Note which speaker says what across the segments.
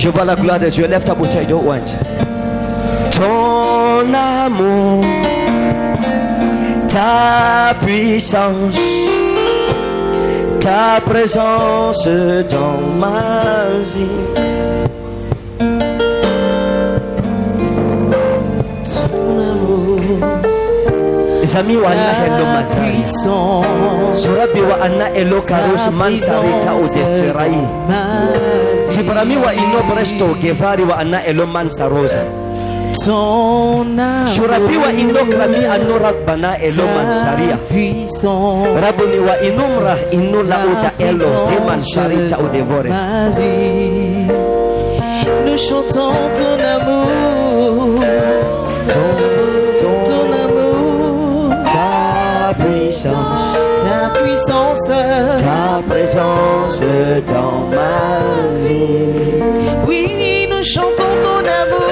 Speaker 1: Je vois la gloire de Dieu. Lève ta bouteille d'eau. Ton amour, ta puissance, ta présence dans ma vie. Ton amour. Les amis, wa anna hello mazari. Surabi wa anna hello karus mansarita o deferai. Tibrami wa ino presto gevari wa anna hello mansarosa. Shurabi wa ino krami anorak bana hello mansaria. Rabuni wa inumra inu lauda hello deman sarita o devore.
Speaker 2: Nous chantons ton amour. Ton amour.
Speaker 1: Ta puissance.
Speaker 2: Ta puissance.
Speaker 1: Ta présence dans ma vie.
Speaker 2: Oui, nous chantons ton amour.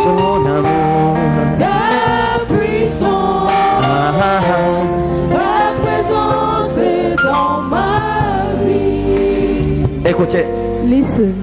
Speaker 1: Ton amour.
Speaker 2: Ta puissance. Ta présence dans ma vie.
Speaker 1: Écoutez,
Speaker 3: Listen.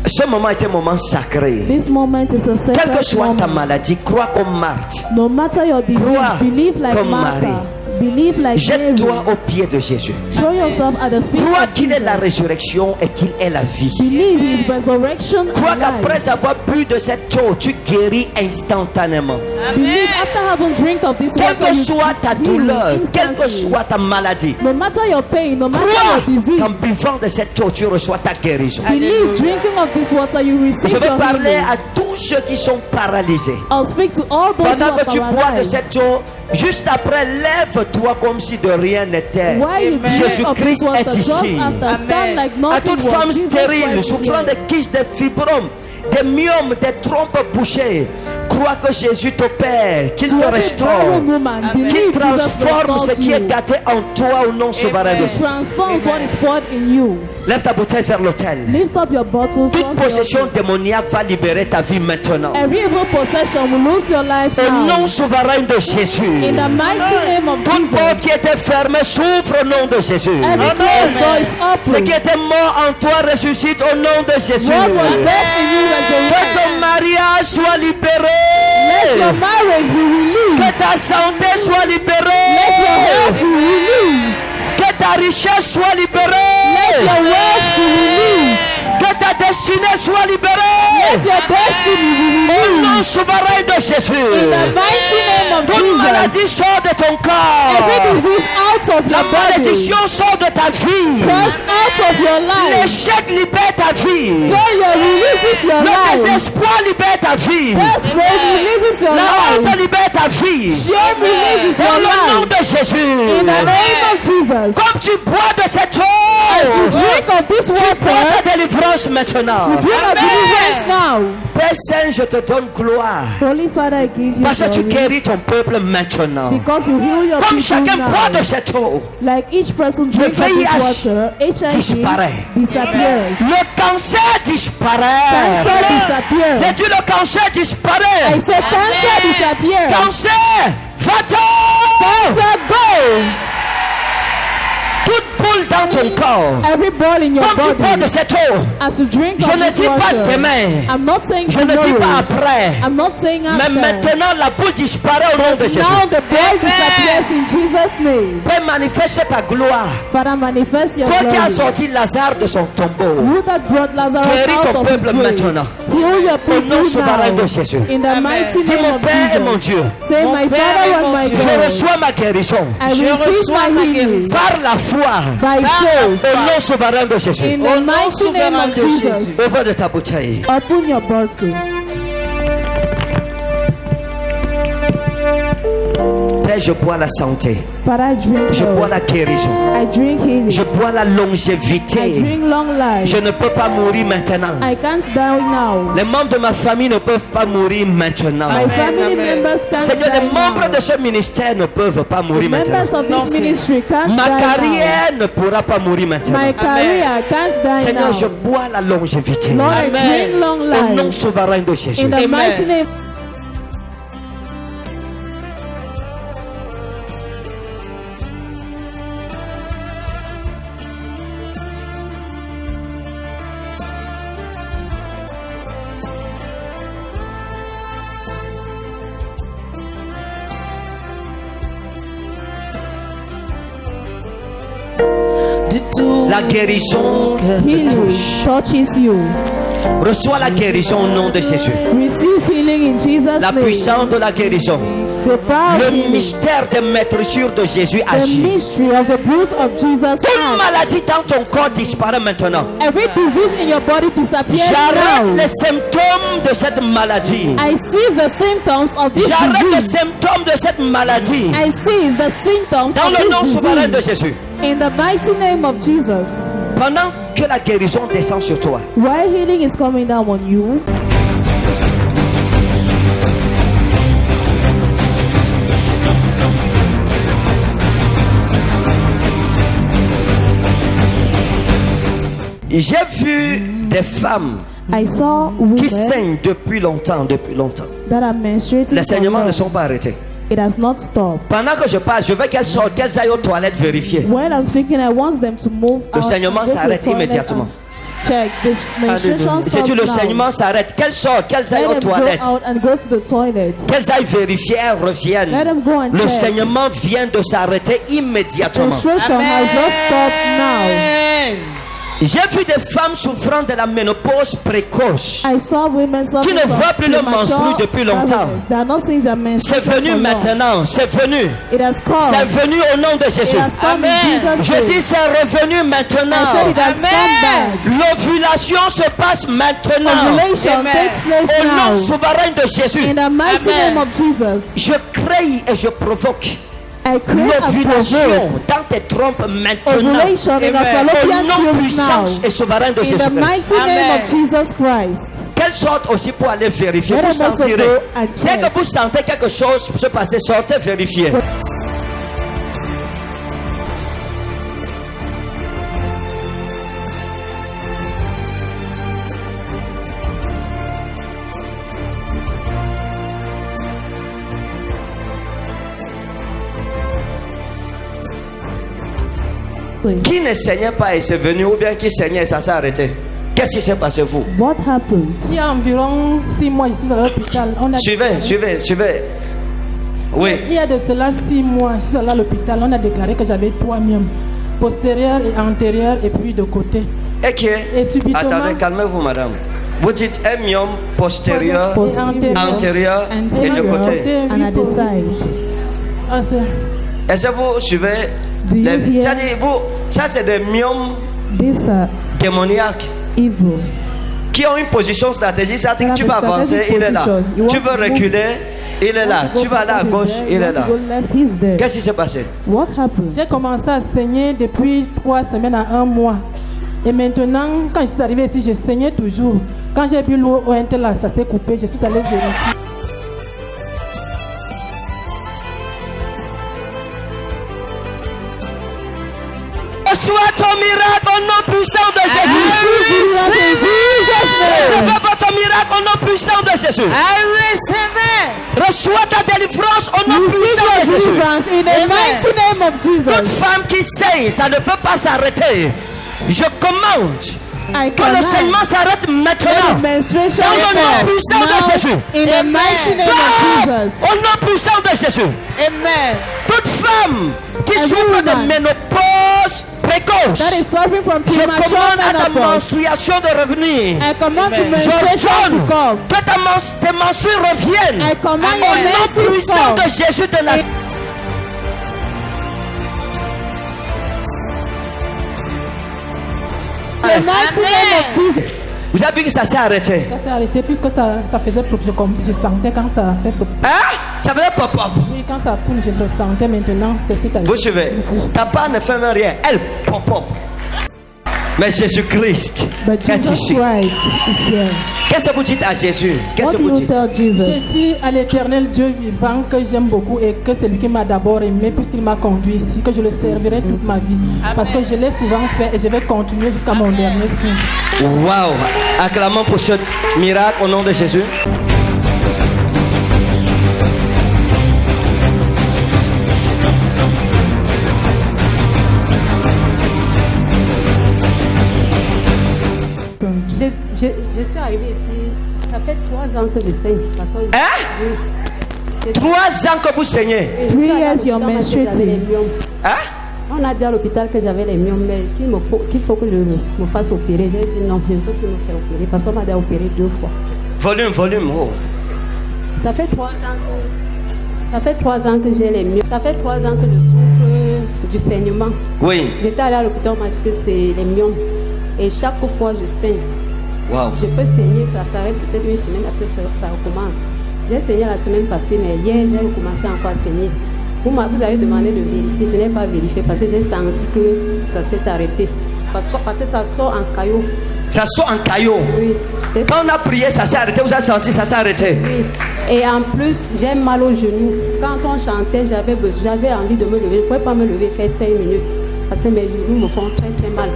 Speaker 1: ce moment est un moment sacré.
Speaker 3: This moment is a
Speaker 1: Quelle que
Speaker 3: sacred
Speaker 1: soit ta
Speaker 3: moment.
Speaker 1: maladie, crois comme Marthe.
Speaker 3: No matter your disease,
Speaker 1: Crois
Speaker 3: believe like
Speaker 1: comme
Speaker 3: Martha.
Speaker 1: Marie.
Speaker 3: Believe like
Speaker 1: Jette-toi
Speaker 3: Mary.
Speaker 1: aux pieds de Jésus.
Speaker 3: Show yourself at the feet
Speaker 1: Crois
Speaker 3: of
Speaker 1: qu'il est la
Speaker 3: Jesus.
Speaker 1: résurrection et qu'il est la vie.
Speaker 3: Believe his resurrection
Speaker 1: Crois
Speaker 3: and life.
Speaker 1: qu'après avoir bu de cette eau, tu guéris instantanément.
Speaker 3: Believe after having drink of this
Speaker 1: Quelle
Speaker 3: water,
Speaker 1: que
Speaker 3: you
Speaker 1: soit ta
Speaker 3: heal
Speaker 1: douleur, quelle que
Speaker 3: instantly.
Speaker 1: soit ta maladie,
Speaker 3: No matter your pain, no matter
Speaker 1: crois
Speaker 3: your disease,
Speaker 1: qu'en buvant de cette eau, tu reçois ta guérison.
Speaker 3: believe drinking of this water, you receive
Speaker 1: Je vais
Speaker 3: your
Speaker 1: parler
Speaker 3: healing.
Speaker 1: à tous ceux qui sont paralysés.
Speaker 3: I'll speak to all those who
Speaker 1: Pendant
Speaker 3: are
Speaker 1: que tu bois de
Speaker 3: paralyzed.
Speaker 1: cette eau, juste après, lève-toi comme si de rien n'était.
Speaker 3: While you drink of this
Speaker 1: Jésus-Christ
Speaker 3: water,
Speaker 1: est
Speaker 3: just
Speaker 1: ici.
Speaker 3: after, stand like
Speaker 1: À
Speaker 3: nothing
Speaker 1: toute
Speaker 3: was.
Speaker 1: femme
Speaker 3: Jesus
Speaker 1: stérile,
Speaker 3: Christ is
Speaker 1: souffrant
Speaker 3: here.
Speaker 1: de kyste, de fibromes, des myomes, des trompes bouchées, crois que Jésus t'opère, qu'il
Speaker 3: To
Speaker 1: te
Speaker 3: every
Speaker 1: restaure,
Speaker 3: barren woman,
Speaker 1: qu'il
Speaker 3: believe Jesus
Speaker 1: transforme ce
Speaker 3: restores
Speaker 1: qui est
Speaker 3: you.
Speaker 1: gâté en toi au nom souverain de Jésus.
Speaker 3: Transforms what is poured in you.
Speaker 1: Lève ta bouteille vers l'autel.
Speaker 3: Lift up your bottles.
Speaker 1: Toute
Speaker 3: towards the
Speaker 1: possession
Speaker 3: altar.
Speaker 1: démoniaque va libérer ta vie maintenant.
Speaker 3: Every evil possession will lose your life
Speaker 1: Au nom
Speaker 3: now.
Speaker 1: souverain de Jésus.
Speaker 3: In the mighty name of
Speaker 1: Toute porte
Speaker 3: Jesus.
Speaker 1: qui était fermée s'ouvre au nom de Jésus.
Speaker 3: Every closed door is
Speaker 1: Ce qui
Speaker 3: open.
Speaker 1: était mort en toi ressuscite au nom de Jésus.
Speaker 3: What was dead in you
Speaker 1: Que
Speaker 3: resurrected.
Speaker 1: ton mariage soit
Speaker 3: Let
Speaker 1: libéré.
Speaker 3: your marriage be released.
Speaker 1: Que ta santé soit
Speaker 3: Let your
Speaker 1: libérée.
Speaker 3: health be released.
Speaker 1: Que ta richesse soit
Speaker 3: Let
Speaker 1: libérée.
Speaker 3: your wealth be released.
Speaker 1: Que ta destinée soit
Speaker 3: Let
Speaker 1: libérée.
Speaker 3: your destiny be
Speaker 1: Au
Speaker 3: released.
Speaker 1: nom souverain de
Speaker 3: In
Speaker 1: Jésus.
Speaker 3: the mighty name of
Speaker 1: Toute
Speaker 3: Jesus.
Speaker 1: maladie sort de ton
Speaker 3: Every
Speaker 1: corps.
Speaker 3: disease out of
Speaker 1: La
Speaker 3: your body.
Speaker 1: malédiction sort de ta vie.
Speaker 3: Press out of your life.
Speaker 1: L'échec libère ta vie.
Speaker 3: Failure releases your
Speaker 1: Le
Speaker 3: life.
Speaker 1: désespoir libère ta vie.
Speaker 3: Desperate releases your
Speaker 1: La honte
Speaker 3: life.
Speaker 1: libère ta vie.
Speaker 3: Shame releases
Speaker 1: Dans
Speaker 3: your
Speaker 1: le nom
Speaker 3: life.
Speaker 1: de Jésus.
Speaker 3: In the name of Jesus.
Speaker 1: Comme tu bois de cette
Speaker 3: As you
Speaker 1: eau,
Speaker 3: drink of this
Speaker 1: tu bois
Speaker 3: water,
Speaker 1: ta délivrance maintenant.
Speaker 3: drink of deliverance now.
Speaker 1: Père Saint, je te donne gloire.
Speaker 3: Holy Father, I give you
Speaker 1: Parce que tu
Speaker 3: glory
Speaker 1: guéris ton peuple maintenant.
Speaker 3: because you heal your
Speaker 1: Comme
Speaker 3: people
Speaker 1: chacun boit
Speaker 3: now.
Speaker 1: de cette eau,
Speaker 3: Like each person drinks of this
Speaker 1: VIH
Speaker 3: water, HIV
Speaker 1: disparaît.
Speaker 3: disappears.
Speaker 1: le cancer disparaît.
Speaker 3: Cancer disappears.
Speaker 1: J'ai dit le cancer
Speaker 3: I
Speaker 1: disparaît.
Speaker 3: said cancer disappears.
Speaker 1: Cancer, va-t'en.
Speaker 3: Cancer, go.
Speaker 1: Toute boule dans ton corps.
Speaker 3: Every ball in your
Speaker 1: Comme tu bois de
Speaker 3: body.
Speaker 1: cette eau,
Speaker 3: As you drink
Speaker 1: je
Speaker 3: of
Speaker 1: ne
Speaker 3: this
Speaker 1: dis pas
Speaker 3: water,
Speaker 1: demain.
Speaker 3: I'm not saying
Speaker 1: Je ne dis pas
Speaker 3: tomorrow.
Speaker 1: après.
Speaker 3: I'm not saying
Speaker 1: Mais
Speaker 3: after.
Speaker 1: maintenant, la boule disparaît au nom de Jésus.
Speaker 3: Now the ball disappears in Jesus' name.
Speaker 1: Père, manifeste ta gloire.
Speaker 3: Father, manifest your
Speaker 1: Toi qui as
Speaker 3: glory.
Speaker 1: sorti Lazare de son tombeau.
Speaker 3: You that brought Lazarus
Speaker 1: Guéris
Speaker 3: out
Speaker 1: ton
Speaker 3: of his
Speaker 1: peuple
Speaker 3: grave.
Speaker 1: maintenant.
Speaker 3: Heal your
Speaker 1: Au nom
Speaker 3: people
Speaker 1: souverain de
Speaker 3: now.
Speaker 1: Jésus.
Speaker 3: In the mighty
Speaker 1: Dis
Speaker 3: name
Speaker 1: mon
Speaker 3: of
Speaker 1: Père et mon
Speaker 3: Jesus.
Speaker 1: Dieu.
Speaker 3: Say,
Speaker 2: Mon
Speaker 3: my
Speaker 2: Père
Speaker 3: Father
Speaker 2: et
Speaker 3: and
Speaker 2: mon
Speaker 3: my
Speaker 2: Dieu.
Speaker 1: Je
Speaker 3: God.
Speaker 1: reçois ma guérison.
Speaker 3: I
Speaker 2: Je
Speaker 3: receive
Speaker 2: reçois
Speaker 3: my
Speaker 2: ma
Speaker 3: healing
Speaker 2: guérison.
Speaker 1: Par la foi.
Speaker 3: by faith.
Speaker 1: Au nom souverain de Jésus.
Speaker 3: In
Speaker 2: Au
Speaker 3: the
Speaker 2: nom
Speaker 3: mighty name
Speaker 2: souverain
Speaker 3: of
Speaker 2: de
Speaker 3: Jesus.
Speaker 2: Jésus.
Speaker 1: Ouvre de ta bouteille.
Speaker 3: Open your bottle.
Speaker 1: Père, je bois la santé.
Speaker 3: Father, I drink
Speaker 1: Je bois
Speaker 3: health.
Speaker 1: la guérison.
Speaker 3: I drink healing.
Speaker 1: Je bois la
Speaker 3: I
Speaker 1: longévité.
Speaker 3: drink long life.
Speaker 1: Je ne peux pas mourir maintenant.
Speaker 3: I can't die now.
Speaker 1: Les membres de ma famille ne peuvent pas mourir maintenant.
Speaker 3: My family
Speaker 2: Amen.
Speaker 3: members can't
Speaker 1: Seigneur,
Speaker 3: die
Speaker 1: les membres
Speaker 3: now.
Speaker 1: de ce ministère ne peuvent pas mourir
Speaker 3: Members
Speaker 1: maintenant.
Speaker 3: of
Speaker 2: Non,
Speaker 3: this
Speaker 2: Seigneur.
Speaker 3: ministry can't
Speaker 1: Ma
Speaker 3: die now.
Speaker 1: carrière ne pourra pas mourir maintenant.
Speaker 3: My career can't die
Speaker 1: Seigneur, je
Speaker 3: now.
Speaker 1: bois la longévité.
Speaker 3: Lord, I
Speaker 2: Amen.
Speaker 3: drink long
Speaker 1: Au nom
Speaker 3: life.
Speaker 1: souverain de Jésus.
Speaker 3: In the
Speaker 2: Amen.
Speaker 3: mighty name.
Speaker 2: touche.
Speaker 1: La guérison te
Speaker 3: Healing
Speaker 1: touche.
Speaker 3: touches you.
Speaker 1: Reçois la guérison au nom de Jésus.
Speaker 3: Receive healing in Jesus'
Speaker 1: La
Speaker 3: name.
Speaker 1: puissance de la guérison.
Speaker 3: The power of
Speaker 1: Le
Speaker 3: healing.
Speaker 1: mystère de maîtrisure de Jésus
Speaker 3: The
Speaker 1: agit.
Speaker 3: mystery of the bruise of Jesus
Speaker 1: Toute
Speaker 3: Christ.
Speaker 1: maladie dans ton corps disparaît maintenant.
Speaker 3: Every disease in your body disappears
Speaker 1: J'arrête
Speaker 3: now.
Speaker 1: les symptômes de cette maladie.
Speaker 3: I seize the symptoms of this
Speaker 1: J'arrête les
Speaker 3: disease.
Speaker 1: symptômes de cette maladie.
Speaker 3: I seize the symptoms
Speaker 1: Dans
Speaker 3: of
Speaker 1: le nom
Speaker 3: this
Speaker 1: souverain de
Speaker 3: disease.
Speaker 1: Jésus.
Speaker 3: In the mighty name of Jesus.
Speaker 1: Pendant que la guérison descend sur toi,
Speaker 3: While healing is coming down on you,
Speaker 1: j'ai vu des femmes
Speaker 3: I saw
Speaker 1: qui
Speaker 3: women
Speaker 1: saignent depuis longtemps.
Speaker 3: that are menstruating.
Speaker 1: Les saignements
Speaker 3: from
Speaker 1: ne
Speaker 3: birth.
Speaker 1: sont pas arrêtés.
Speaker 3: It has not stopped.
Speaker 1: Pendant que je parle, je veux qu'elles sortent, qu'elles aillent aux toilettes vérifier.
Speaker 3: When I'm speaking, I want them to move
Speaker 1: Le
Speaker 3: out
Speaker 1: saignement
Speaker 3: and go to the
Speaker 1: s'arrête
Speaker 3: toilet
Speaker 1: immédiatement.
Speaker 3: and check this menstruation
Speaker 1: J'ai
Speaker 3: stops
Speaker 1: dit le
Speaker 3: now.
Speaker 1: saignement s'arrête. Qu'elles sortent, qu'elles aillent aux
Speaker 3: Let them go
Speaker 1: toilettes.
Speaker 3: out and go to the toilet.
Speaker 1: Qu'elles aillent vérifier, elles
Speaker 3: Let
Speaker 1: reviennent.
Speaker 3: them go and
Speaker 1: Le
Speaker 3: check.
Speaker 1: saignement vient de s'arrêter immédiatement.
Speaker 3: Menstruation has not stopped now.
Speaker 2: Amen.
Speaker 1: J'ai vu des femmes souffrant de la ménopause précoce.
Speaker 3: I saw women suffering
Speaker 1: ne
Speaker 3: from
Speaker 1: voient plus leur
Speaker 3: premature
Speaker 1: menstru depuis longtemps.
Speaker 3: barrenness. They are not seeing their
Speaker 1: C'est
Speaker 3: menstruation
Speaker 1: venu
Speaker 3: for long.
Speaker 1: maintenant, c'est venu.
Speaker 3: It has come.
Speaker 1: C'est venu au nom de
Speaker 3: It
Speaker 1: Jésus.
Speaker 3: has come in
Speaker 2: Amen.
Speaker 3: Jesus'
Speaker 1: Je
Speaker 3: name.
Speaker 1: dis c'est revenu
Speaker 3: I said
Speaker 1: maintenant.
Speaker 3: it has come back.
Speaker 1: L'ovulation se passe maintenant.
Speaker 3: Ovulation
Speaker 2: Amen.
Speaker 3: takes place
Speaker 1: Au nom
Speaker 3: now.
Speaker 1: souverain de Jésus.
Speaker 3: In the mighty
Speaker 2: Amen.
Speaker 3: name of Jesus,
Speaker 1: Je crée et je provoque
Speaker 3: I create a
Speaker 1: l'ovulation
Speaker 3: provoke
Speaker 1: dans tes trompes maintenant.
Speaker 3: ovulation in the
Speaker 2: Amen.
Speaker 1: Au
Speaker 3: fallopian
Speaker 1: nom
Speaker 3: tubes
Speaker 1: puissance
Speaker 3: now.
Speaker 1: et souverain de
Speaker 3: In the
Speaker 1: Jésus-Christ.
Speaker 3: mighty name
Speaker 2: Amen.
Speaker 3: of Jesus Christ.
Speaker 1: Qu'elles sortent aussi pour aller vérifier.
Speaker 3: Let
Speaker 1: Vous
Speaker 3: them also
Speaker 1: sentirez.
Speaker 3: go and
Speaker 1: Dès
Speaker 3: check.
Speaker 1: que vous sentez quelque chose se passer, sortez vérifier. Qui ne saignait pas et c'est venu, ou bien qui saignait et ça s'est arrêté? Qu'est-ce qui s'est passé vous?
Speaker 3: What happened?
Speaker 4: Il y a environ 6 mois, je suis à l'hôpital.
Speaker 1: Suivez. Oui.
Speaker 4: Il y a de cela 6 mois, je suis allé à l'hôpital. On a déclaré que j'avais 3 myomes, postérieur et antérieur, et puis de côté. Et subitement,
Speaker 1: Attendez, calmez-vous, madame. Vous dites un myome postérieur, antérieur et de côté.
Speaker 3: And at the side.
Speaker 4: Ah, c'est-
Speaker 1: Est-ce que vous suivez?
Speaker 3: Do you hear?
Speaker 1: C'est-à-dire, ça c'est des myomes
Speaker 3: These are
Speaker 1: démoniaques
Speaker 3: evil.
Speaker 1: qui ont une position stratégique. C'est-à-dire que tu
Speaker 3: They
Speaker 1: vas
Speaker 3: have a
Speaker 1: avancer,
Speaker 3: strategic
Speaker 1: il est là.
Speaker 3: position. You
Speaker 1: Tu
Speaker 3: want
Speaker 1: veux
Speaker 3: to move.
Speaker 1: reculer, il est là.
Speaker 3: Want to
Speaker 1: Tu
Speaker 3: go
Speaker 1: vas aller à
Speaker 3: forward,
Speaker 1: gauche,
Speaker 3: he's there.
Speaker 1: il
Speaker 3: You
Speaker 1: est
Speaker 3: want
Speaker 1: là.
Speaker 3: to go left, he's there.
Speaker 1: Qu'est-ce qui s'est passé?
Speaker 3: What happened?
Speaker 4: j'ai commencé à saigner depuis 3 semaines à 1 mois. Et maintenant, quand je suis arrivée ici, je saignais toujours. Quand j'ai bu l'eau au là, ça s'est coupé. Je suis allée vérifier.
Speaker 1: Reçois ton miracle au nom puissant de Jésus. Recevez votre miracle au nom puissant de Jésus.
Speaker 2: I receive it.
Speaker 1: Reçois ta délivrance au nom
Speaker 3: Receive
Speaker 1: puissant
Speaker 3: your
Speaker 1: de Jésus.
Speaker 3: deliverance in the mighty name of
Speaker 1: Toute
Speaker 3: Jesus.
Speaker 1: femme qui saigne, ça ne peut pas s'arrêter. Je commande
Speaker 3: I
Speaker 1: que le
Speaker 3: command
Speaker 1: saignement s'arrête
Speaker 3: the
Speaker 1: maintenant.
Speaker 3: menstruation
Speaker 1: Dans le nom
Speaker 3: stop
Speaker 1: puissant de
Speaker 3: now
Speaker 1: Jésus.
Speaker 3: in the mighty name of Jesus.
Speaker 1: Au nom puissant de Jésus.
Speaker 2: Amen.
Speaker 1: Toute femme qui
Speaker 3: Every
Speaker 1: souffre de
Speaker 3: woman
Speaker 1: ménopause précoce,
Speaker 3: That is suffering from
Speaker 1: je
Speaker 3: premature
Speaker 1: commande à ta
Speaker 3: menopause.
Speaker 1: menstruation de revenir.
Speaker 3: I command the
Speaker 2: Amen.
Speaker 3: menstruation to
Speaker 1: J'ordonne
Speaker 3: come.
Speaker 1: que tes menstrues reviennent.
Speaker 3: I command
Speaker 1: Au
Speaker 3: your
Speaker 1: nom
Speaker 3: menses
Speaker 1: puissant
Speaker 3: come.
Speaker 1: de Jésus de Nazareth.
Speaker 3: In the mighty name of Jesus.
Speaker 1: Vous avez vu que ça s'est arrêté.
Speaker 4: Ça s'est arrêté puisque ça faisait pop. Je sentais quand ça fait pop.
Speaker 1: Hein? Ça faisait pop-up.
Speaker 4: Oui, quand ça poule, je le sentais. Maintenant, c'est cette
Speaker 1: Vous suivez? Ta part ne fait même rien. Elle pop-up. Mais Jésus-Christ
Speaker 3: But
Speaker 1: est
Speaker 3: Jesus
Speaker 1: ici.
Speaker 3: Christ is here.
Speaker 1: Qu'est-ce que vous dites à Jésus? Qu'est-ce
Speaker 3: What
Speaker 1: que
Speaker 3: do
Speaker 1: vous
Speaker 3: you
Speaker 1: dites?
Speaker 3: tell
Speaker 4: Je
Speaker 3: Jesus?
Speaker 4: suis à l'éternel Dieu vivant que j'aime beaucoup et que c'est lui qui m'a d'abord aimé puisqu'il m'a conduit ici, que je le servirai toute ma vie. Parce que je l'ai souvent fait et je vais continuer jusqu'à mon dernier souffle.
Speaker 1: Waouh! Acclamons pour ce miracle au nom de Jésus.
Speaker 5: Je suis arrivée ici, ça fait 3 ans que je saigne. Parce que
Speaker 1: Hein? 3 ans que vous saignez.
Speaker 3: 3 years you're menstruating.
Speaker 1: Hein?
Speaker 5: On a dit à l'hôpital que j'avais les myomes, mais qu'il faut que je me fasse opérer. J'ai dit non, je ne peux plus me faire opérer parce qu'on m'a déjà opéré 2 fois.
Speaker 1: Volume, oh.
Speaker 5: Ça fait 3 ans que j'ai les myomes. Ça fait 3 ans que je souffre du saignement.
Speaker 1: Oui.
Speaker 5: J'étais allée à l'hôpital, on m'a dit que c'est les myomes. Et chaque fois, je saigne.
Speaker 1: Wow.
Speaker 5: Je peux saigner, ça s'arrête peut-être 1 semaine, après ça recommence. J'ai saigné la semaine passée, mais hier, j'ai recommencé encore à saigner. Vous avez demandé de vérifier, je n'ai pas vérifié parce que j'ai senti que ça s'est arrêté. Parce que ça sort en caillot.
Speaker 1: Ça sort en caillot.
Speaker 5: Oui.
Speaker 1: Quand on a prié, ça s'est arrêté. Vous avez senti, ça s'est arrêté.
Speaker 5: Oui. Et en plus, j'ai mal au genou. Quand on chantait, j'avais envie de me lever. Je ne pouvais pas me lever, faire 5 minutes. Parce que mes genoux me font très très mal.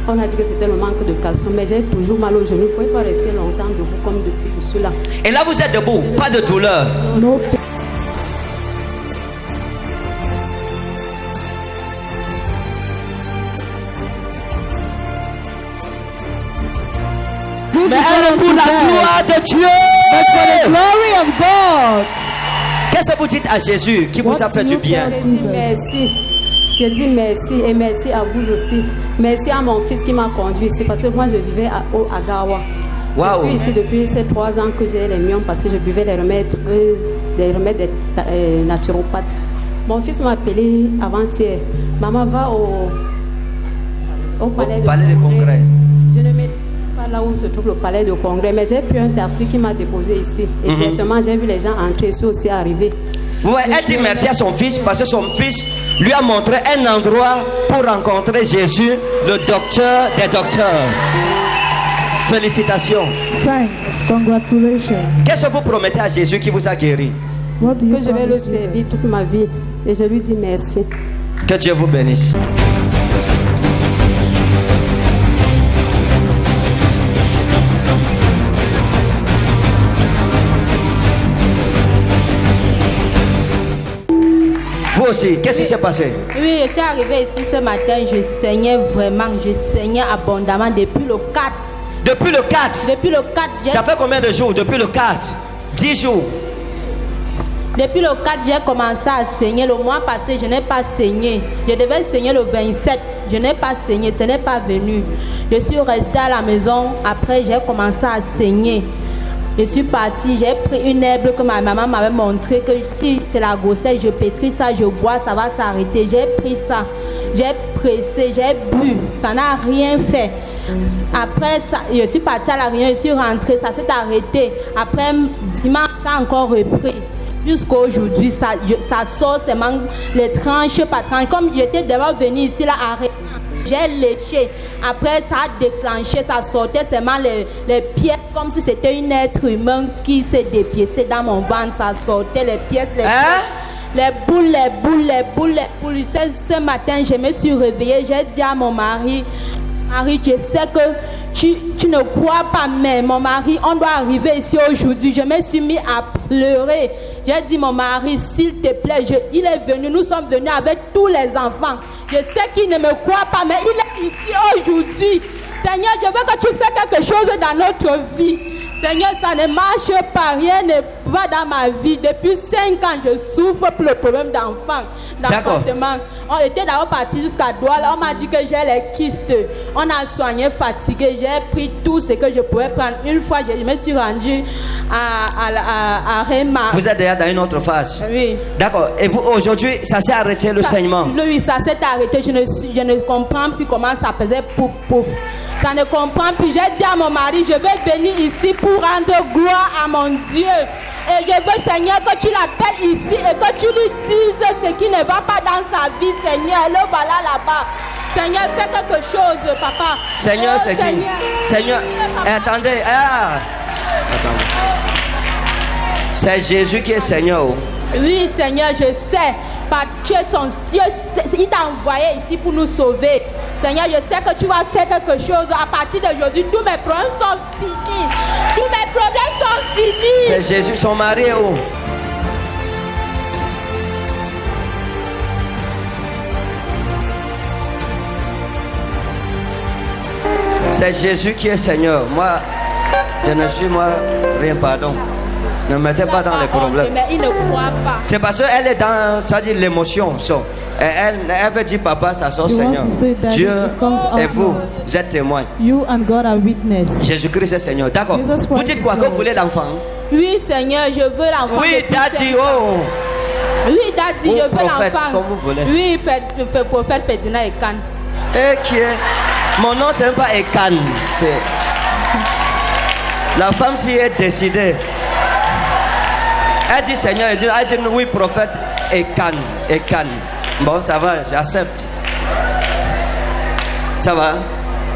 Speaker 5: On a dit que c'était le manque de calcium, mais j'ai toujours mal au genou. Je ne pouvais pas rester longtemps debout comme depuis que je suis là.
Speaker 1: Et là, vous êtes debout, pas de douleur.
Speaker 3: No.
Speaker 1: Mais elle est pour la gloire de Dieu.
Speaker 3: Glory of God.
Speaker 1: Qu'est-ce que vous dites à Jésus qui vous a fait du bien?
Speaker 5: Je dis merci. Je dis merci et merci à vous aussi. Merci à mon fils qui m'a conduit ici parce que moi je vivais à Gawa.
Speaker 1: Wow.
Speaker 5: Je suis ici depuis ces 3 ans que j'ai les myomes parce que je buvais des remèdes naturopathes. Mon fils m'a appelé avant-hier. Maman va au palais de congrès. Je ne mets pas là où se trouve le palais de congrès, mais j'ai pris un taxi qui m'a déposé ici. Et directement, j'ai vu les gens entrer, je suis aussi arrivé.
Speaker 1: Ouais, elle dit merci à son fils parce que son fils lui a montré un endroit pour rencontrer Jésus, le docteur des docteurs. Félicitations.
Speaker 3: Thanks. Congratulations.
Speaker 1: Qu'est-ce que vous promettez à Jésus qui vous a guéri?
Speaker 3: What do you
Speaker 5: Que je vais le
Speaker 3: promise
Speaker 5: servir
Speaker 3: Jesus?
Speaker 5: toute ma vie. Et je lui dis merci.
Speaker 1: Que Dieu vous bénisse. Vous aussi, qu'est-ce qui s'est passé?
Speaker 6: Oui, je suis arrivée ici ce matin, je saignais vraiment, je saignais abondamment depuis le 4.
Speaker 1: Depuis le 4.
Speaker 6: Depuis le 4,
Speaker 1: Ça fait combien de jours? Depuis le 4. 10 jours.
Speaker 6: depuis le 4, j'ai commencé à saigner. Le mois passé, je n'ai pas saigné. Je devais saigner le 27. Je n'ai pas saigné, ce n'est pas venu. Je suis restée à la maison. Après, j'ai commencé à saigner. Je suis partie, j'ai pris une herbe que ma maman m'avait montré que si c'est la grossesse, je pétris ça, je bois, ça va s'arrêter. J'ai pris ça, j'ai pressé, j'ai bu, ça n'a rien fait. Après, ça, je suis partie à la réunion, je suis rentrée, ça s'est arrêté. Après, dimanche, ça a encore repris. Jusqu'à aujourd'hui, ça sort seulement les tranches par tranches. Comme j'étais d'abord venue ici, là, arrêter. J'ai léché. Après, ça a déclenché, ça sortait seulement les pièces, comme si c'était un être humain qui s'est dépiécé dans mon ventre. Ça sortait les pièces, les boules. Ce matin, je me suis réveillée. J'ai dit à mon mari, je sais que tu ne crois pas, mais mon mari, on doit arriver ici aujourd'hui. Je me suis mis à pleurer. J'ai dit, mon mari, s'il te plaît, il est venu, nous sommes venus avec tous les enfants. Je sais qu'il ne me croit pas, mais il est ici aujourd'hui. Seigneur, je veux que tu fasses quelque chose dans notre vie. Seigneur, ça ne marche pas, rien ne va dans ma vie. Depuis 5 ans, je souffre pour le problème d'enfantement. On était d'abord parti jusqu'à Douala. On m'a dit que j'ai les kystes. On a soigné, fatigué. J'ai pris tout ce que je pouvais prendre. Une fois, je me suis rendue à Réma.
Speaker 1: Vous êtes déjà dans une autre phase?
Speaker 6: Oui.
Speaker 1: D'accord. Et vous, aujourd'hui, ça s'est arrêté le saignement?
Speaker 6: Oui, ça s'est arrêté. Je ne comprends plus comment ça faisait pouf, pouf. Ça ne comprend plus. J'ai dit à mon mari, je vais venir ici pour rendre gloire à mon Dieu. Et je veux, Seigneur, que tu l'appelles ici et que tu lui dises ce qui ne va pas dans sa vie, Seigneur. Le voilà là-bas. Seigneur, fais quelque chose, papa.
Speaker 1: Seigneur, c'est qui? Seigneur, attendez. Attendez. C'est Jésus qui est Seigneur.
Speaker 6: Oui, Seigneur, je sais. Tu es ton Dieu. Il t'a envoyé ici pour nous sauver. Seigneur, je sais que tu vas faire quelque chose. À partir d'aujourd'hui, tous mes problèmes sont finis. Tous mes problèmes sont finis.
Speaker 1: C'est Jésus, son mari est où? C'est Jésus qui est Seigneur. Moi, je ne suis rien, pardon. Ne me mettez pas dans les problèmes.
Speaker 6: Mais il ne croit pas.
Speaker 1: C'est parce qu'elle est dans, ça dit l'émotion. Elle veut dire papa, ça sort
Speaker 3: She wants
Speaker 1: Seigneur.
Speaker 3: to say that
Speaker 1: Dieu
Speaker 3: it comes out
Speaker 1: et vous,
Speaker 3: loud.
Speaker 1: vous êtes témoins.
Speaker 3: You and God are witness.
Speaker 1: Jésus-Christ est Seigneur. D'accord.
Speaker 3: Jesus Christ
Speaker 1: Vous dites quoi?
Speaker 3: is
Speaker 1: Que vous
Speaker 3: Lord.
Speaker 1: voulez l'enfant?
Speaker 6: Oui, Seigneur, je veux l'enfant.
Speaker 1: Oui,
Speaker 6: depuis
Speaker 1: Daddy,
Speaker 6: 5 ans.
Speaker 1: oh.
Speaker 6: Oui, Daddy,
Speaker 1: Oh,
Speaker 6: je veux
Speaker 1: prophète,
Speaker 6: l'enfant.
Speaker 1: comme vous voulez.
Speaker 6: Oui, prophète Pédina et Cannes.
Speaker 1: Et qui est? Mon nom, c'est même pas Ekan. C'est. La femme, si est décidée. Elle dit Seigneur, elle dit oui, prophète Ekan. Ekan. Bon, ça va, j'accepte. Ça va?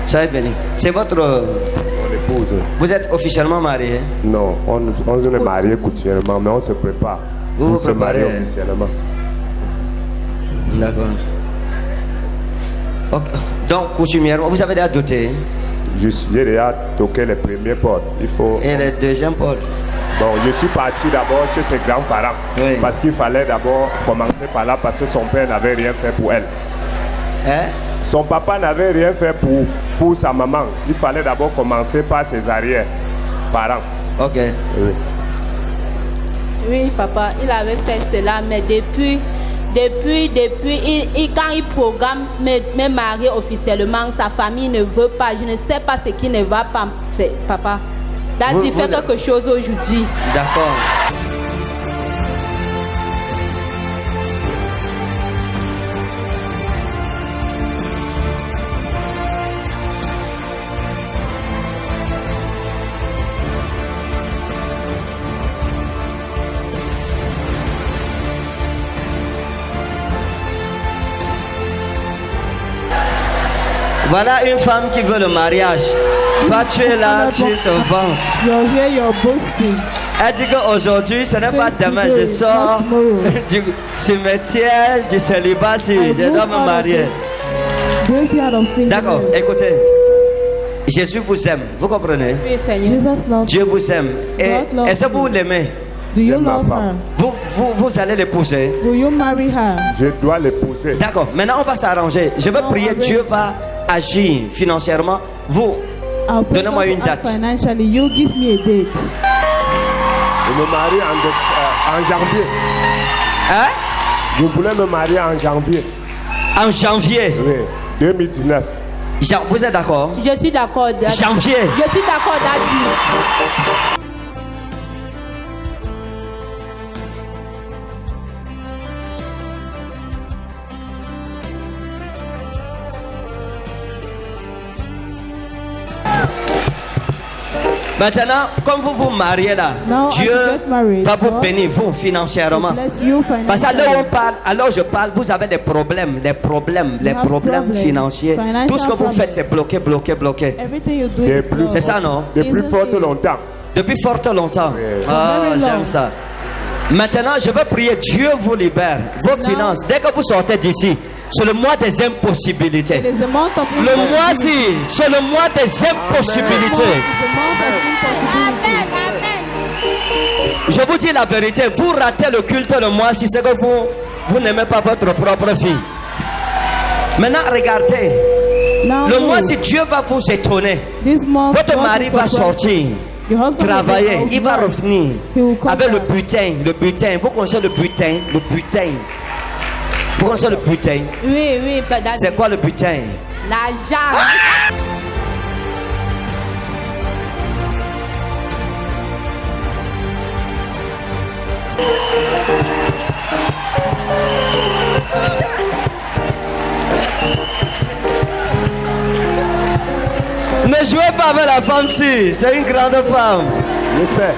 Speaker 1: Soyez bénis. C'est votre.
Speaker 7: Mon épouse.
Speaker 1: Vous êtes officiellement marié?
Speaker 7: Non, on est marié coutumièrement, mais on se prépare.
Speaker 1: Vous vous
Speaker 7: se marier
Speaker 1: préparez?
Speaker 7: officiellement.
Speaker 1: D'accord. Ok. Donc, coutumièrement, vous avez déjà doté?
Speaker 7: J'ai déjà toqué les premières portes. Il faut.
Speaker 1: Et les deuxièmes portes?
Speaker 7: Bon, je suis parti d'abord chez ses grands-parents.
Speaker 1: Oui.
Speaker 7: Parce qu'il fallait d'abord commencer par là, parce que son père n'avait rien fait pour elle.
Speaker 1: Hein?
Speaker 7: Son papa n'avait rien fait pour sa maman. Il fallait d'abord commencer par ses arrière-parents.
Speaker 1: Ok.
Speaker 7: Oui.
Speaker 6: Oui, papa, il avait fait cela, mais depuis, quand il programme me marier officiellement, sa famille ne veut pas. Je ne sais pas ce qui ne va pas. C'est papa. Daddy fait quelque chose aujourd'hui.
Speaker 1: D'accord. Voilà une femme qui veut le mariage. Toi, tu es là, tu te vantes.
Speaker 3: You're here, you're boasting.
Speaker 1: Elle dit qu'aujourd'hui, ce n'est pas demain, je sors du cimetière, du célibat, si je dois me marier.
Speaker 3: Graveyard of singleness.
Speaker 1: D'accord, écoutez. Jésus vous aime, vous comprenez?
Speaker 6: Oui, Seigneur.
Speaker 3: Jesus loves
Speaker 1: Dieu vous aime. Et
Speaker 3: God loves
Speaker 1: est-ce que vous l'aimez?
Speaker 3: Do you
Speaker 7: J'aime ma
Speaker 3: love
Speaker 7: femme.
Speaker 3: her?
Speaker 1: Vous allez l'épouser.
Speaker 3: Will you marry her?
Speaker 7: Je dois l'épouser.
Speaker 1: D'accord, maintenant on va s'arranger. Je vais
Speaker 3: Non,
Speaker 1: prier,
Speaker 3: arrange.
Speaker 1: Dieu va agir financièrement. Vous,
Speaker 3: I'll pray
Speaker 1: donnez-moi
Speaker 3: God
Speaker 1: une
Speaker 3: to act
Speaker 1: date.
Speaker 3: financially. You give me a date.
Speaker 7: Je me marie en janvier.
Speaker 1: Hein?
Speaker 7: Je voulais me marier en janvier.
Speaker 1: En janvier.
Speaker 7: Oui, 2019.
Speaker 1: Vous êtes d'accord?
Speaker 6: Je suis d'accord, Daddy.
Speaker 1: Janvier.
Speaker 6: Je suis d'accord, Daddy.
Speaker 1: Maintenant, comme vous vous mariez là,
Speaker 3: Now, as
Speaker 1: Dieu
Speaker 3: you get married,
Speaker 1: va vous
Speaker 3: God
Speaker 1: bénir, vous, financièrement.
Speaker 3: Bless you
Speaker 1: Parce que là où on
Speaker 3: financially.
Speaker 1: parle, alors je parle, vous avez des problèmes, les problèmes
Speaker 3: have problems,
Speaker 1: financiers.
Speaker 3: financial
Speaker 1: Tout ce que vous
Speaker 3: problems.
Speaker 1: faites, c'est bloqué, bloqué, bloqué.
Speaker 3: Everything you do
Speaker 7: Des
Speaker 3: is
Speaker 7: plus-
Speaker 3: blocked.
Speaker 1: C'est ça, non?
Speaker 7: Depuis
Speaker 3: Isn't
Speaker 7: fort
Speaker 3: it?
Speaker 7: longtemps.
Speaker 1: Depuis fort longtemps.
Speaker 7: Oui.
Speaker 1: Ah,
Speaker 3: Very long.
Speaker 1: j'aime ça. Maintenant, je veux prier, Dieu vous libère. Vos finances, dès que vous sortez d'ici, c'est le mois des impossibilités.
Speaker 3: It is the month of
Speaker 1: Le mois-ci,
Speaker 3: impossibility.
Speaker 1: c'est le mois des impossibilités.
Speaker 3: It is the month of impossibility.
Speaker 1: Je vous dis la vérité, vous ratez le culte le mois-ci, c'est que vous n'aimez pas votre propre fille. Maintenant, regardez.
Speaker 3: Now,
Speaker 1: Le
Speaker 3: look,
Speaker 1: mois-ci, Dieu va vous étonner.
Speaker 3: this month,
Speaker 1: Votre
Speaker 3: God
Speaker 1: mari
Speaker 3: will
Speaker 1: va
Speaker 3: surprise
Speaker 1: sortir,
Speaker 3: you. Your husband will
Speaker 1: travailler,
Speaker 3: go
Speaker 1: il va
Speaker 3: out.
Speaker 1: revenir
Speaker 3: He will come
Speaker 1: avec le
Speaker 3: back.
Speaker 1: butin, le butin. Vous connaissez le butin, le butin. Vous connaissez le butin?
Speaker 6: Oui, oui, Daddy.
Speaker 1: C'est quoi le butin?
Speaker 6: L'argent.
Speaker 1: Ne jouez pas avec la femme-ci, c'est une grande femme.
Speaker 7: Je sais.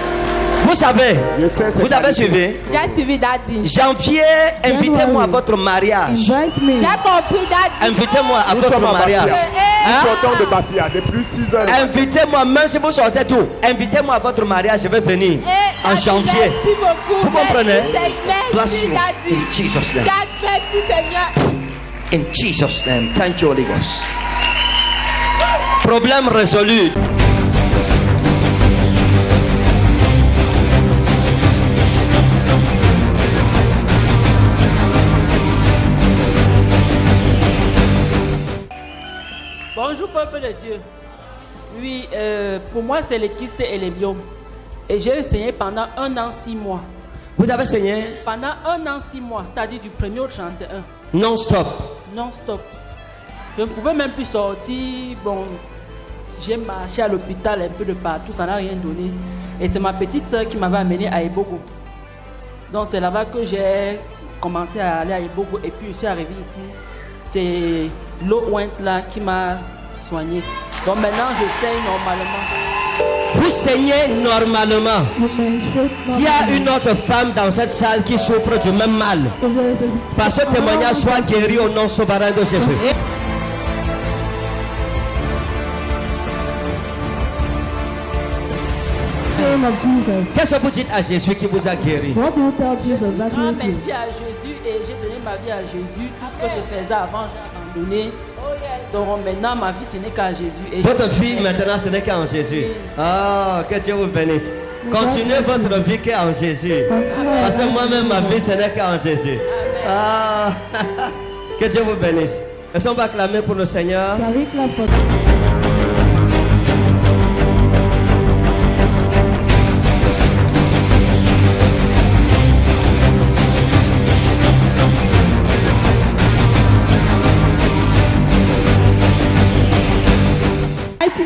Speaker 1: Vous savez,
Speaker 7: Je sais, c'est
Speaker 1: vous avez
Speaker 7: qualifié.
Speaker 1: suivi?
Speaker 6: J'ai suivi, Daddy.
Speaker 1: Janvier, invitez-moi à votre mariage.
Speaker 3: Invite me.
Speaker 6: J'ai compris, Daddy.
Speaker 1: Invitez-moi à
Speaker 7: Nous
Speaker 1: votre
Speaker 7: sommes à
Speaker 1: mariage.
Speaker 7: Bafia.
Speaker 1: Hein?
Speaker 7: Nous sortons de Bafia depuis 6 ans.
Speaker 1: Invitez-moi, même si vous sortez tout, invitez-moi à votre mariage, je vais venir en janvier.
Speaker 6: Merci beaucoup.
Speaker 1: Vous comprenez?
Speaker 6: Merci,
Speaker 1: you.
Speaker 6: Daddy.
Speaker 1: In Jesus' name.
Speaker 6: God, merci, Seigneur.
Speaker 1: In Jesus' name. Thank you, Holy Ghost. Problème résolu.
Speaker 8: Bonjour peuple de Dieu. Oui, pour moi c'est le kyste et les myomes. Et j'ai enseigné pendant 1 an 6 mois.
Speaker 1: Vous avez saigné
Speaker 8: Pendant 1 an 6 mois, c'est-à-dire du 1er au 31.
Speaker 1: Non-stop.
Speaker 8: Non-stop. Je ne pouvais même plus sortir. Bon, j'ai marché à l'hôpital un peu de partout, ça n'a rien donné. Et c'est ma petite soeur qui m'avait amené à Ebogo. Donc c'est là-bas que j'ai commencé à aller à Ebogo et puis je suis arrivé ici. C'est l'eau ouinte là qui m'a soigné. Donc maintenant je saigne normalement.
Speaker 1: Vous saignez normalement. S'il y a une autre femme dans cette salle qui souffre du même mal, par ce témoignage, soit guérie au nom souverain de Jésus. Qu'est-ce que vous dites à Jésus qui vous a guéri?
Speaker 4: What do you tell Jesus that
Speaker 8: Ah,
Speaker 4: healed you?
Speaker 8: merci à Jésus et j'ai donné ma vie à Jésus. Tout ce que je faisais avant, j'ai abandonné. Donc maintenant, ma vie, ce n'est qu'à Jésus. Et
Speaker 1: Votre vie maintenant, ce n'est qu'en Jésus. Ah, que Dieu vous bénisse. Continuez votre vie qu'en Jésus. Parce que moi-même, ma vie, ce n'est qu'en Jésus. Ah, que Dieu vous bénisse. Est-ce qu'on va acclamer pour le Seigneur?
Speaker 4: Can we clap for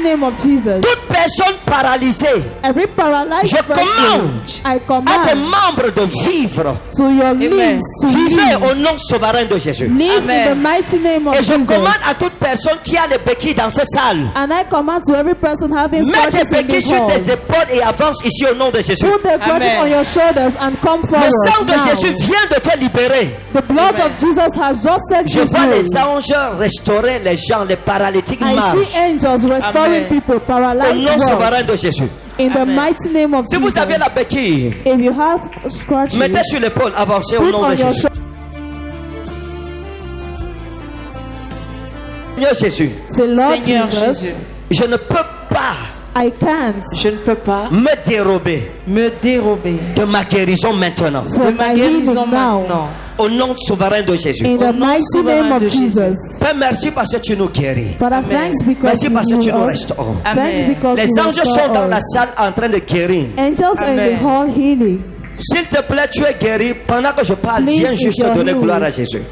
Speaker 4: name of Jesus?
Speaker 1: Toute personne paralysée,
Speaker 4: Every paralyzed
Speaker 1: je
Speaker 4: person,
Speaker 1: commande
Speaker 4: I
Speaker 1: à des
Speaker 4: command
Speaker 1: membres de vivre.
Speaker 4: to your limbs to
Speaker 1: Vivez
Speaker 4: live.
Speaker 1: au nom souverain de Jésus.
Speaker 4: Live in the mighty name of
Speaker 1: Et je
Speaker 4: Jesus.
Speaker 1: commande à toute personne qui a des béquilles dans cette salle,
Speaker 4: And I command to every person having
Speaker 1: mets tes
Speaker 4: scratches in
Speaker 1: béquilles
Speaker 4: this
Speaker 1: sur
Speaker 4: hall,
Speaker 1: tes épaules et avance ici au nom de Jésus.
Speaker 4: put the crutches on your shoulders and come
Speaker 1: Le
Speaker 4: forward
Speaker 1: sang de
Speaker 4: now.
Speaker 1: Jésus vient de te libérer.
Speaker 4: The blood of Jesus has just set
Speaker 1: Je
Speaker 4: you
Speaker 1: vois
Speaker 4: free.
Speaker 1: les anges restaurer les gens, les paralytiques
Speaker 4: I
Speaker 1: marchent.
Speaker 4: see angels restoring people
Speaker 1: Au
Speaker 4: paralyzed
Speaker 1: nom
Speaker 4: walk.
Speaker 1: souverain de Jésus.
Speaker 4: In the mighty name of
Speaker 1: Si
Speaker 4: Jesus.
Speaker 1: vous avez la béquille,
Speaker 4: If you have scratches,
Speaker 1: mettez sur l'épaule, avancez au
Speaker 4: put
Speaker 1: nom de
Speaker 4: on your
Speaker 1: Jésus.
Speaker 4: shoulders.
Speaker 1: Seigneur Jésus,
Speaker 4: Say, Lord
Speaker 2: Seigneur
Speaker 4: Jesus,
Speaker 2: Jésus,
Speaker 1: je ne peux pas
Speaker 4: I can't
Speaker 2: je ne peux pas
Speaker 1: me dérober
Speaker 2: me dérober
Speaker 1: de ma guérison maintenant.
Speaker 4: for
Speaker 2: de ma
Speaker 4: my
Speaker 2: guérison
Speaker 4: healing now.
Speaker 2: maintenant.
Speaker 1: Au nom souverain de Jésus.
Speaker 4: In the
Speaker 2: nom
Speaker 4: mighty
Speaker 2: souverain
Speaker 4: name of
Speaker 2: de Jésus.
Speaker 4: Jesus.
Speaker 1: Père, merci parce que tu nous guéris.
Speaker 4: Father,
Speaker 2: Amen.
Speaker 4: thanks because
Speaker 1: Merci
Speaker 4: you
Speaker 1: parce que tu
Speaker 4: heal
Speaker 1: nous
Speaker 4: us.
Speaker 1: restaures.
Speaker 4: Thanks
Speaker 2: Amen.
Speaker 4: because
Speaker 1: Les
Speaker 4: you
Speaker 1: anges
Speaker 4: restore
Speaker 1: sont dans la
Speaker 4: us.
Speaker 1: salle en train de guérir.
Speaker 4: Angels in
Speaker 2: Amen.
Speaker 4: the hall healing.
Speaker 1: S'il te plaît, tu es guéri. Pendant que je parle,
Speaker 4: Please,
Speaker 1: viens
Speaker 4: if
Speaker 1: juste
Speaker 4: you're
Speaker 1: donner
Speaker 4: healed.
Speaker 1: gloire à Jésus.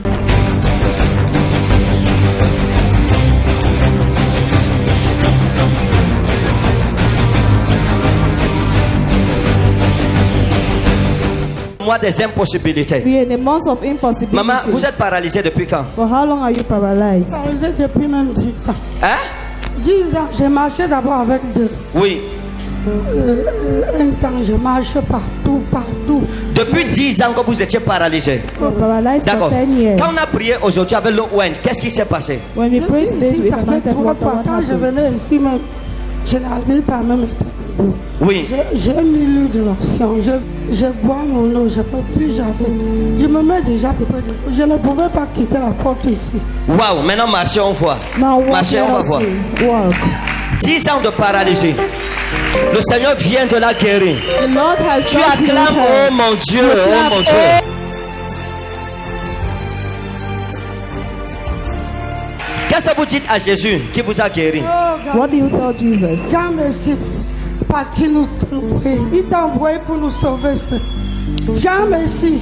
Speaker 1: Moi, des impossibilités.
Speaker 4: We are in a month of impossibility.
Speaker 1: Maman, vous êtes paralysée depuis quand?
Speaker 4: For how long are you paralyzed?
Speaker 9: Paralysée depuis même 10 ans.
Speaker 1: Hein?
Speaker 9: 10 ans, j'ai marché d'abord avec deux.
Speaker 1: Oui.
Speaker 9: Un temps, je marche partout, partout.
Speaker 1: Depuis 10 ans que vous étiez paralysé.
Speaker 4: You're paralyzed for
Speaker 1: D'accord.
Speaker 4: 10 years.
Speaker 1: Quand on a prié aujourd'hui avec l'eau ouin, qu'est-ce qui s'est passé?
Speaker 4: When we
Speaker 9: Je
Speaker 4: prayed
Speaker 9: suis
Speaker 4: today
Speaker 9: ici,
Speaker 4: with
Speaker 9: ça fait
Speaker 4: anointed
Speaker 9: 3
Speaker 4: water,
Speaker 9: fois.
Speaker 4: what
Speaker 9: Quand je
Speaker 4: happened?
Speaker 9: venais ici même, je n'arrivais pas à me mettre debout.
Speaker 1: Oui.
Speaker 9: J'ai mis l'huile de l'onction. Je bois mon eau, je ne peux plus, je me mets déjà un peu debout. Je ne pouvais pas quitter la porte ici.
Speaker 1: Waouh, maintenant marchez, on voit.
Speaker 4: Now walk,
Speaker 1: Marchez, on va
Speaker 4: let us
Speaker 1: voir.
Speaker 4: see. Walk.
Speaker 1: 10 ans de paralysie. Le Seigneur vient de la guérir.
Speaker 4: The Lord has
Speaker 1: Tu
Speaker 4: just healed
Speaker 1: acclames,
Speaker 4: her.
Speaker 1: oh mon Dieu, oh
Speaker 4: clap,
Speaker 1: mon Dieu. Qu'est-ce que vous dites à Jésus qui vous a guéri?
Speaker 9: Oh,
Speaker 4: What do you tell Jesus?
Speaker 9: Dieu merci parce qu'il nous a envoyé. Il t'a envoyé pour nous sauver. Dieu merci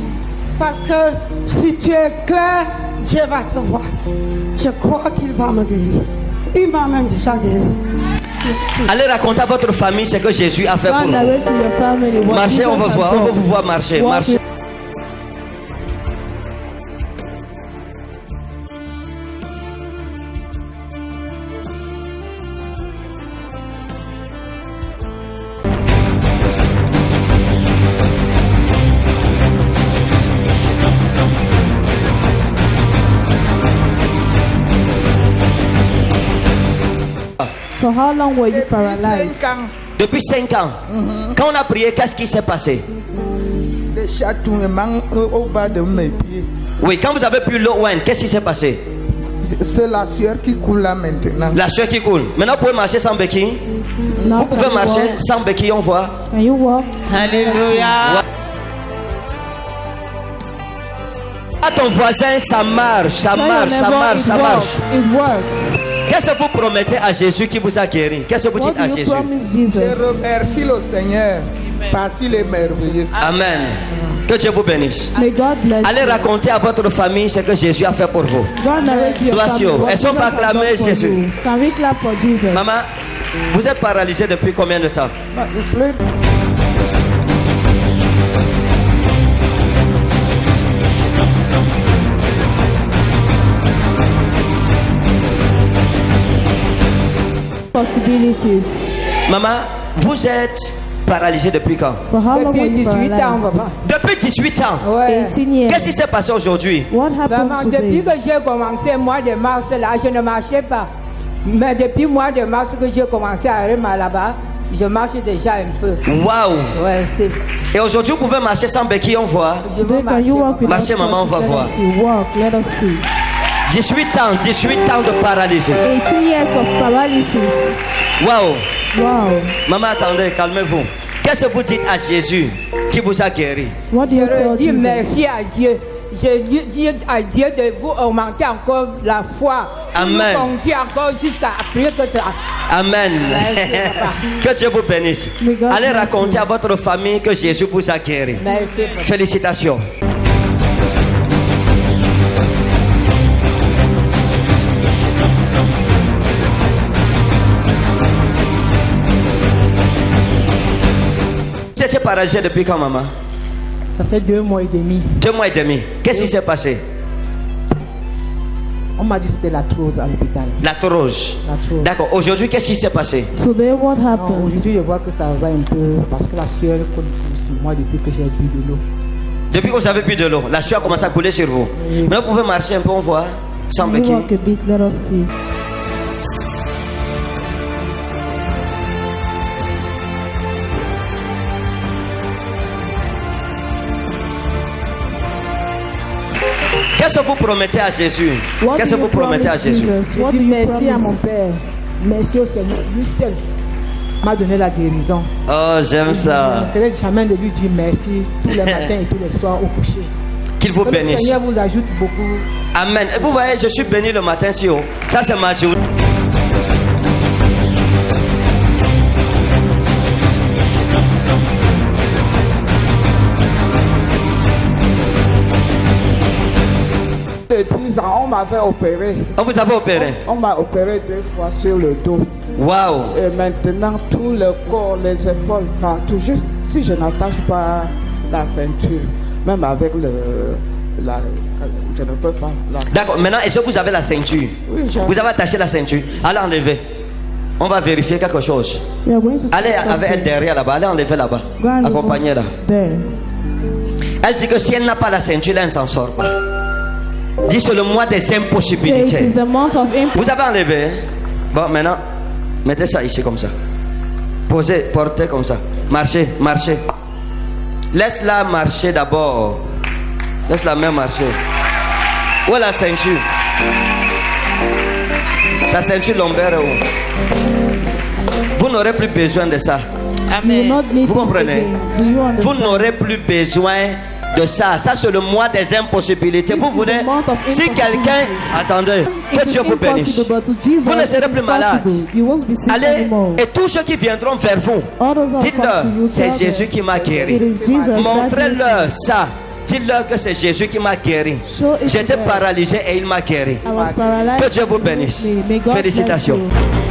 Speaker 9: parce que si tu es clair, Dieu va te voir. Je crois qu'il va me guérir. Il m'a même déjà guéri. Merci.
Speaker 1: Allez raconter à votre famille ce que Jésus a fait
Speaker 4: Go
Speaker 1: pour
Speaker 4: and
Speaker 1: vous.
Speaker 4: narrate to your family what
Speaker 1: Marchez,
Speaker 4: Jesus
Speaker 1: on va
Speaker 4: has
Speaker 1: voir, on va
Speaker 4: done.
Speaker 1: vous voir marcher.
Speaker 4: Walk
Speaker 1: Marchez.
Speaker 4: with- For how long were you paralyzed?
Speaker 1: Depuis 5 ans. Quand on a prié, qu'est-ce qui s'est passé?
Speaker 10: Les chatouillements au bas de mes pieds.
Speaker 1: Oui, quand vous avez bu l'eau ouin, qu'est-ce qui s'est passé?
Speaker 10: C'est la sueur qui coule là maintenant.
Speaker 1: La sueur qui coule. Maintenant, vous pouvez marcher sans béquille.
Speaker 4: Now
Speaker 1: Vous pouvez
Speaker 4: can you
Speaker 1: marcher
Speaker 4: walk?
Speaker 1: sans béquille, on voit.
Speaker 4: Can you walk?
Speaker 2: Alléluia.
Speaker 1: À ton voisin, ça marche, ça
Speaker 4: Tell your
Speaker 1: marche, ça
Speaker 4: neighbor,
Speaker 1: marche,
Speaker 4: it
Speaker 1: ça
Speaker 4: works.
Speaker 1: marche.
Speaker 4: It works.
Speaker 1: Qu'est-ce que vous promettez à Jésus qui vous a guéri? Qu'est-ce que vous
Speaker 4: What
Speaker 1: dites à
Speaker 4: do you
Speaker 1: Jésus?
Speaker 4: promise
Speaker 10: Je
Speaker 4: Jesus?
Speaker 10: remercie le Seigneur parce qu'il est merveilleux.
Speaker 1: Amen. Que Dieu vous bénisse.
Speaker 3: May God bless
Speaker 1: Allez
Speaker 3: you.
Speaker 1: raconter à votre famille ce que Jésus a fait pour vous.
Speaker 3: God narrate your
Speaker 1: Gloire
Speaker 3: family
Speaker 1: sur-
Speaker 3: what
Speaker 1: Elles sont
Speaker 3: Jesus
Speaker 1: pas
Speaker 3: has
Speaker 1: acclamées,
Speaker 3: done for
Speaker 1: Jésus.
Speaker 3: you. Can we clap for Jesus?
Speaker 1: Maman, vous êtes paralysée depuis combien de temps?
Speaker 3: Possibilities.
Speaker 1: Maman, vous êtes paralysée depuis quand?
Speaker 3: For how long were
Speaker 9: Depuis
Speaker 3: you
Speaker 9: 18 ans,
Speaker 3: paralyzed?
Speaker 9: papa.
Speaker 1: Depuis 18 ans.
Speaker 9: Ouais.
Speaker 3: 18 years.
Speaker 1: Qu'est-ce qui s'est passé aujourd'hui?
Speaker 3: What
Speaker 9: Maman,
Speaker 3: happened
Speaker 9: depuis
Speaker 3: today?
Speaker 9: que j'ai commencé le mois de mars, là, je ne marchais pas. Mais depuis le mois de mars que j'ai commencé à aller là-bas, je marche déjà un peu.
Speaker 1: Waouh!
Speaker 9: Ouais, c'est.
Speaker 1: Et aujourd'hui, vous pouvez marcher sans béquille, on voit.
Speaker 9: Je
Speaker 3: Today,
Speaker 9: veux
Speaker 3: can you walk with
Speaker 1: Marchez,
Speaker 3: us?
Speaker 1: maman, on va
Speaker 3: Let us
Speaker 1: voir.
Speaker 3: see. Walk, let us see.
Speaker 1: 18 ans de paralysie.
Speaker 3: 18 years of paralysis.
Speaker 1: Waouh!
Speaker 3: Wow.
Speaker 1: Maman, attendez, calmez-vous. Qu'est-ce que vous dites à Jésus qui vous a guéri?
Speaker 3: What do
Speaker 9: Je
Speaker 3: you tell
Speaker 9: redis
Speaker 3: Jesus?
Speaker 9: merci à Dieu. Je dis à Dieu de vous augmenter encore la foi.
Speaker 1: Amen.
Speaker 9: Nous conduire encore jusqu'à après que tu
Speaker 1: Amen.
Speaker 9: Merci, papa.
Speaker 1: Que Dieu vous bénisse.
Speaker 3: May God
Speaker 1: Allez
Speaker 3: bless
Speaker 1: raconter
Speaker 3: you.
Speaker 1: à votre famille que Jésus vous a guéri.
Speaker 9: Merci, papa.
Speaker 1: Félicitations. Tu étais paralysée depuis quand, maman?
Speaker 11: Ça fait 2 mois et demi.
Speaker 1: 2 mois et demi. Qu'est-ce qui s'est passé?
Speaker 11: On m'a dit que c'était l'arthrose à l'hôpital.
Speaker 1: L'arthrose.
Speaker 11: L'arthrose.
Speaker 1: D'accord. Aujourd'hui, qu'est-ce qui s'est passé?
Speaker 3: Today, what
Speaker 11: Non,
Speaker 3: happened?
Speaker 11: aujourd'hui, je vois que ça va un peu parce que la sueur coule sur moi depuis que j'ai bu de l'eau.
Speaker 1: Depuis que vous avez bu de l'eau, la sueur a commencé à couler sur vous.
Speaker 11: Oui.
Speaker 1: Maintenant, vous pouvez marcher un peu, on voit. Sans
Speaker 3: Can you
Speaker 1: béquille.
Speaker 3: walk a bit? Let us see.
Speaker 1: Qu'est-ce que vous promettez à Jésus?
Speaker 3: What
Speaker 1: Qu'est-ce
Speaker 3: do
Speaker 1: que
Speaker 3: you
Speaker 1: vous promettez à
Speaker 3: promise
Speaker 1: Jésus?
Speaker 3: Jesus?
Speaker 11: Je
Speaker 3: What
Speaker 11: dis
Speaker 3: do you
Speaker 11: merci à
Speaker 3: promise?
Speaker 11: mon Père. Merci au Seigneur. Lui seul m'a donné la guérison.
Speaker 1: Oh, j'aime
Speaker 11: Je
Speaker 1: ça.
Speaker 11: ne n'arrêterai jamais de lui dire merci tous les matins et tous les soirs au coucher.
Speaker 1: Qu'il vous
Speaker 11: Que le
Speaker 1: bénisse.
Speaker 11: Seigneur vous ajoute beaucoup.
Speaker 1: Amen. Et vous voyez, je suis béni le matin si haut. Ça, c'est ma journée.
Speaker 10: De 10 ans, on m'avait opéré.
Speaker 1: On vous avez opéré.
Speaker 10: On m'a opéré 2 fois sur le dos.
Speaker 1: Waouh.
Speaker 10: Et maintenant, tout le corps, les épaules, partout. Juste si je n'attache pas la ceinture, même avec je ne peux pas.
Speaker 1: D'accord. Maintenant, est-ce que vous avez la ceinture?
Speaker 10: Oui, j'ai.
Speaker 1: Vous avez attaché la ceinture. Allez enlever. On va vérifier quelque chose.
Speaker 3: We are going to
Speaker 1: Allez
Speaker 3: check
Speaker 1: avec elle
Speaker 3: something.
Speaker 1: derrière là-bas. Allez enlever là-bas.
Speaker 3: Go and
Speaker 1: Accompagnez-la.
Speaker 3: There.
Speaker 1: Elle dit que si elle n'a pas la ceinture, là, elle ne s'en sort pas. Dis c'est le mois des
Speaker 3: Say it
Speaker 1: impossibilités.
Speaker 3: is the month of
Speaker 1: Vous avez enlevé, hein? Bon, maintenant, mettez ça ici comme ça. Posez, portez comme ça. Marchez, marchez. Laisse-la marcher d'abord. Laisse la main marcher. Où est la ceinture? Sa ceinture lombaire est où? Vous n'aurez plus besoin de ça.
Speaker 3: You will not need
Speaker 1: Vous
Speaker 3: this
Speaker 1: comprenez?
Speaker 3: again. Do you
Speaker 1: Vous
Speaker 3: understand?
Speaker 1: n'aurez plus besoin de ça. Ça, c'est le mois des impossibilités.
Speaker 3: This
Speaker 1: Vous
Speaker 3: is
Speaker 1: voulez,
Speaker 3: the month of
Speaker 1: si quelqu'un,
Speaker 3: impossibilities.
Speaker 1: attendez,
Speaker 3: It
Speaker 1: que
Speaker 3: is
Speaker 1: Dieu vous bénisse.
Speaker 3: impossible, but to Jesus,
Speaker 1: Vous ne serez
Speaker 3: it
Speaker 1: plus
Speaker 3: is
Speaker 1: malade.
Speaker 3: possible. You won't be sick
Speaker 1: Allez,
Speaker 3: anymore.
Speaker 1: et tous ceux qui viendront vers vous,
Speaker 3: All those that
Speaker 1: dites-leur,
Speaker 3: come to you,
Speaker 1: c'est
Speaker 3: tell
Speaker 1: Jésus
Speaker 3: them,
Speaker 1: qui m'a
Speaker 3: It
Speaker 1: guéri.
Speaker 3: is Jesus that
Speaker 1: Montrez-leur ça. Dites-leur que c'est Jésus qui m'a guéri.
Speaker 3: Show it to
Speaker 1: J'étais
Speaker 3: them.
Speaker 1: paralysé et il m'a guéri.
Speaker 3: I was paralyzed.
Speaker 1: Que Dieu vous bénisse.
Speaker 3: May God bless
Speaker 1: Félicitations.
Speaker 3: you.